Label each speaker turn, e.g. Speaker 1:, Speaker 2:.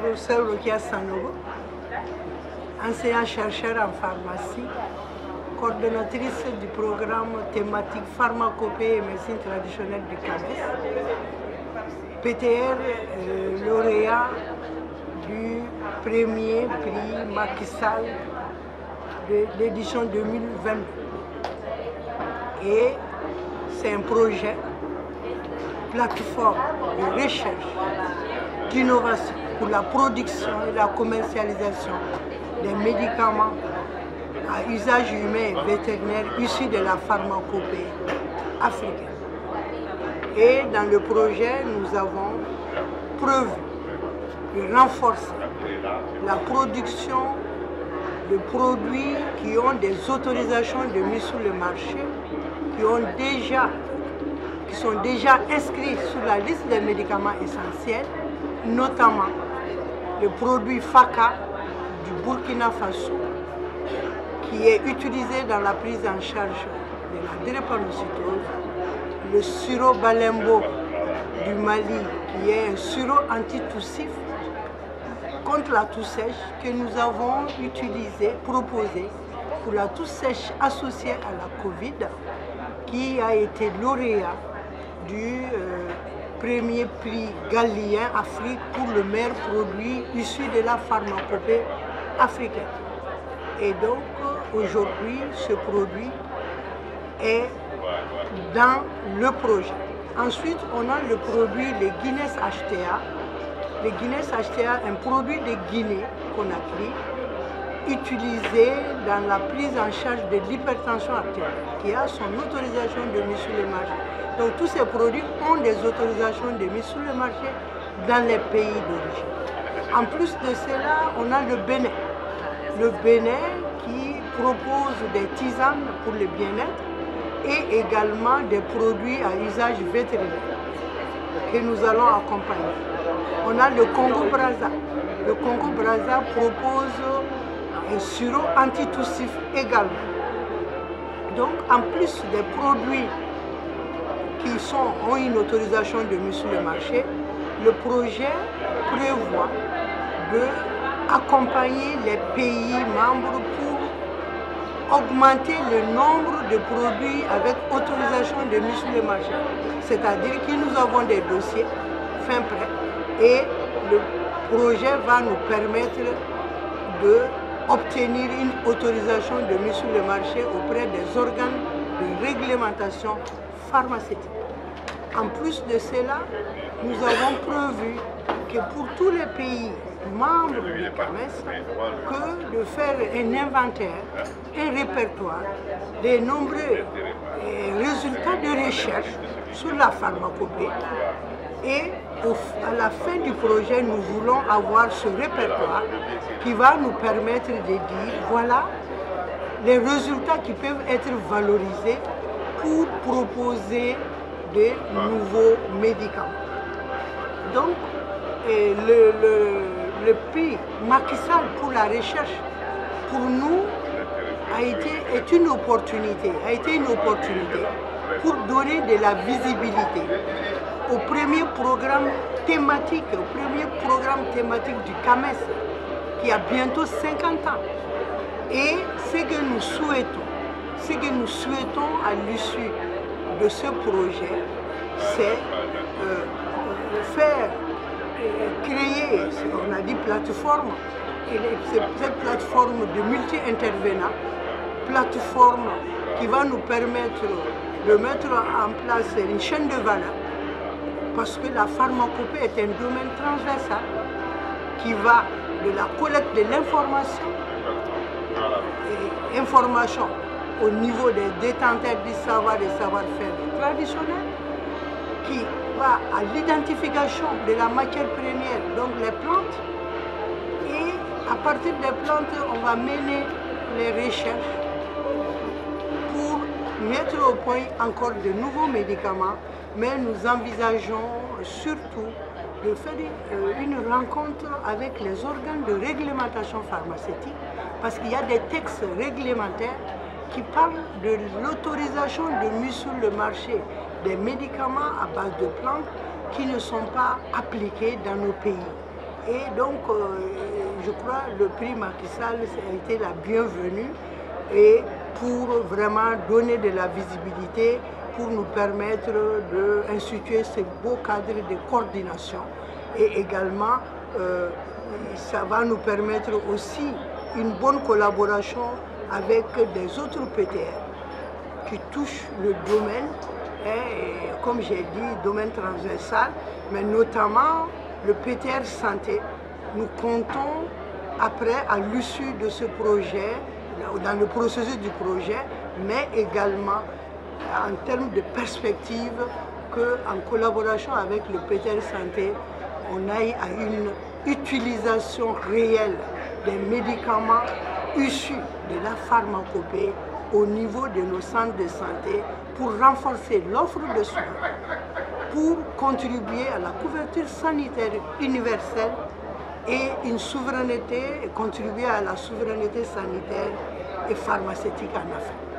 Speaker 1: professeur Rokia Sanogo, enseignant-chercheur en pharmacie, coordonnatrice du programme thématique pharmacopée et médecine traditionnelle du CAMES, PTR lauréat du premier prix Macky Sall de l'édition 2022. Et c'est un projet, plateforme de recherche, d'innovation pour la production et la commercialisation des médicaments à usage humain et vétérinaire issus de la pharmacopée africaine. Et dans le projet, nous avons prévu de renforcer la production de produits qui ont des autorisations de mise sur le marché, qui sont déjà inscrits sur la liste des médicaments essentiels, notamment le produit FACA du Burkina Faso, qui est utilisé dans la prise en charge de la drépanocytose, le sirop Balembo du Mali, qui est un sirop antitoussif contre la toux sèche que nous avons proposé pour la toux sèche associée à la Covid, qui a été lauréat du premier prix Galien Afrique pour le meilleur produit issu de la pharmacopée africaine. Et donc aujourd'hui, ce produit est dans le projet. Ensuite, on a le produit, le Guinness HTA. Le Guinness HTA, un produit de Guinée qu'on a pris, utilisé dans la prise en charge de l'hypertension artérielle, qui a son autorisation de mise sur le marché. Donc tous ces produits ont des autorisations de mise sur le marché dans les pays d'origine. En plus de cela, on a le Bénin. Le Bénin qui propose des tisanes pour le bien-être et également des produits à usage vétérinaire que nous allons accompagner. On a le Congo-Brazza. Le Congo-Brazza propose un sirop antitoussif également. Donc en plus des produits qui ont une autorisation de mise sur le marché, le projet prévoit d'accompagner les pays membres pour augmenter le nombre de produits avec autorisation de mise sur le marché. C'est-à-dire que nous avons des dossiers fin prêts et le projet va nous permettre d'obtenir une autorisation de mise sur le marché auprès des organes de réglementation pharmaceutique. En plus de cela, nous avons prévu que pour tous les pays membres du CAMES, de faire un inventaire, un répertoire des nombreux résultats de recherche sur la pharmacopée. Et à la fin du projet, nous voulons avoir ce répertoire qui va nous permettre de dire, voilà les résultats qui peuvent être valorisés pour proposer de nouveaux médicaments. Donc, le prix Macky Sall pour la recherche, pour nous, a été une opportunité pour donner de la visibilité au premier programme thématique, du CAMES, qui a bientôt 50 ans. Et ce que nous souhaitons à l'issue de ce projet, c'est créer, on a dit plateforme, et cette plateforme de multi-intervenants, plateforme qui va nous permettre de mettre en place une chaîne de valeur, parce que la pharmacopée est un domaine transversal qui va de la collecte de l'information, au niveau des détenteurs du savoir et savoir-faire traditionnel, qui va à l'identification de la matière première, donc les plantes, et à partir des plantes, on va mener les recherches pour mettre au point encore de nouveaux médicaments, mais nous envisageons surtout de faire une rencontre avec les organes de réglementation pharmaceutique, parce qu'il y a des textes réglementaires qui parlent de l'autorisation de mise sur le marché des médicaments à base de plantes qui ne sont pas appliqués dans nos pays. Et donc, je crois que le prix Macky Sall a été la bienvenue et pour vraiment donner de la visibilité, pour nous permettre d'instituer ce beau cadre de coordination. Et également, ça va nous permettre aussi une bonne collaboration avec des autres PTR qui touchent le domaine, et, comme j'ai dit, domaine transversal, mais notamment le PTR Santé. Nous comptons, après, à l'issue de ce projet, dans le processus du projet, mais également en termes de perspective, qu'en collaboration avec le PTR Santé, on aille à une utilisation réelle des médicaments issus de la pharmacopée au niveau de nos centres de santé pour renforcer l'offre de soins, pour contribuer à la couverture sanitaire universelle et une souveraineté, et contribuer à la souveraineté sanitaire et pharmaceutique en Afrique.